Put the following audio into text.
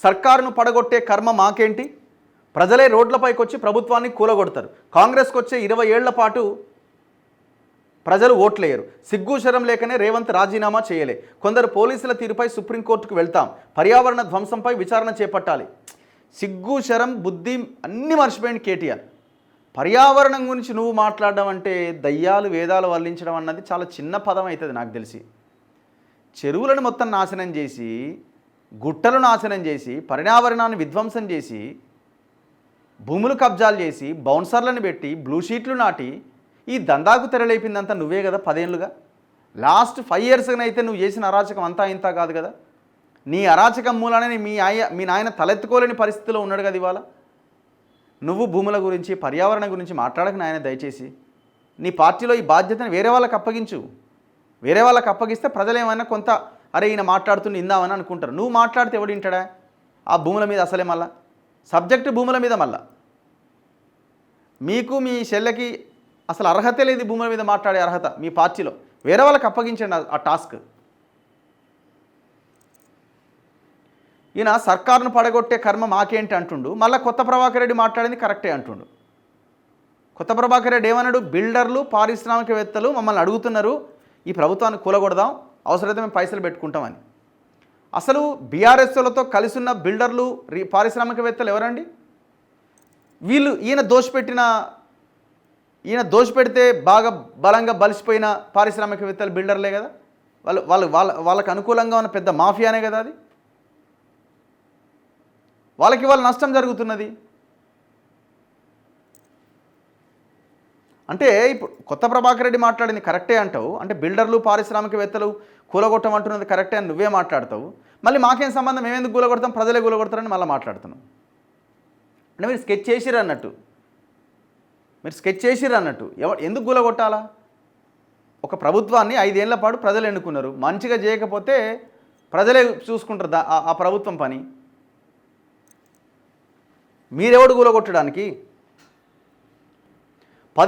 సర్కారును పడగొట్టే కర్మ మాకేంటి? ప్రజలే రోడ్లపైకి వచ్చి ప్రభుత్వాన్ని కూలగొడతారు. కాంగ్రెస్కి వచ్చే 20 ఏళ్ల పాటు ప్రజలు ఓట్లేయరు. సిగ్గు శరం లేకనే రేవంత్ రాజీనామా చేయలే. కొందరు పోలీసుల తీరుపై సుప్రీంకోర్టుకు వెళ్తాం. పర్యావరణ ధ్వంసంపై విచారణ చేపట్టాలి. సిగ్గు శరం బుద్ధి అన్నీ మర్చిపోయింది కేటీఆర్. పర్యావరణం గురించి నువ్వు మాట్లాడడం అంటే దయ్యాలు వేదాలు వల్లించడం అన్నది చాలా చిన్న పదం అవుతుంది నాకు తెలిసి. చెరువులను మొత్తం నాశనం చేసి, గుట్టలు నాశనం చేసి, పర్యావరణాన్ని విధ్వంసం చేసి, భూములు కబ్జాలు చేసి, బౌన్సర్లను పెట్టి, బ్లూ షీట్లు నాటి ఈ దందాకు తెరలేపిందంతా నువ్వే కదా 10 ఏళ్ళుగా. లాస్ట్ 5 ఇయర్స్గానైతే నువ్వు చేసిన అరాచకం అంతా ఇంత కాదు కదా. నీ అరాచకం మూలానే మీ నాయన తలెత్తుకోలేని పరిస్థితిలో ఉన్నాడు కదా ఇవాళ. నువ్వు భూముల గురించి పర్యావరణం గురించి మాట్లాడక నాయన దయచేసి. నీ పార్టీలో ఈ బాధ్యతను వేరే వాళ్ళకి అప్పగించు. వేరే వాళ్ళకి అప్పగిస్తే ప్రజలు ఏమైనా కొంత అరే ఈయన మాట్లాడుతున్న ఇందామని అనుకుంటారు. నువ్వు మాట్లాడితే ఎవడు వింటాడా? ఆ భూముల మీద అసలే మళ్ళా సబ్జెక్టు భూముల మీద మళ్ళా మీకు మీ చెల్లెకి అసలు అర్హత లేదు. భూముల మీద మాట్లాడే అర్హత మీ పార్టీలో. వేరే వాళ్ళకి అప్పగించండి ఆ టాస్క్. ఈయన సర్కారును పడగొట్టే కర్మ మాకేంటి అంటుండు. మళ్ళీ కొత్త ప్రభాకర్ రెడ్డి మాట్లాడింది కరెక్టే అంటుండు. కొత్త ప్రభాకర్ రెడ్డి ఏమన్నాడు? బిల్డర్లు పారిశ్రామికవేత్తలు మమ్మల్ని అడుగుతున్నారు ఈ ప్రభుత్వాన్ని కూలగొడదాం, అవసరమైతే మేము పైసలు పెట్టుకుంటామని. అసలు బీఆర్ఎస్లతో కలిసి ఉన్న బిల్డర్లు పారిశ్రామికవేత్తలు ఎవరండి? వీళ్ళు ఈయన దోషపెడితే బాగా బలంగా బలిసిపోయిన పారిశ్రామికవేత్తలు బిల్డర్లే కదా. వాళ్ళకి అనుకూలంగా ఉన్న పెద్ద మాఫియానే కదా అది. వాళ్ళకి వాళ్ళ నష్టం జరుగుతున్నది. అంటే ఇప్పుడు కొత్త ప్రభాకర్ రెడ్డి మాట్లాడింది కరెక్టే అంటావు. అంటే బిల్డర్లు పారిశ్రామికవేత్తలు కూలగొట్టమంటున్నది కరెక్టే అని నువ్వే మాట్లాడతావు. మళ్ళీ మాకేం సంబంధం, మేమెందుకు కూలగొడతాం, ప్రజలే కూలగొడతారని మళ్ళీ మాట్లాడుతున్నావు. అంటే మీరు స్కెచ్ చేసిర్రు అన్నట్టు. ఎందుకు కూలగొట్టాలా? ఒక ప్రభుత్వాన్ని 5 ఏళ్ల పాటు ప్రజలు ఎన్నుకున్నారు. మంచిగా చేయకపోతే ప్రజలే చూసుకుంటారు ఆ ప్రభుత్వం పని. మీరెవడు కూలగొట్టడానికి?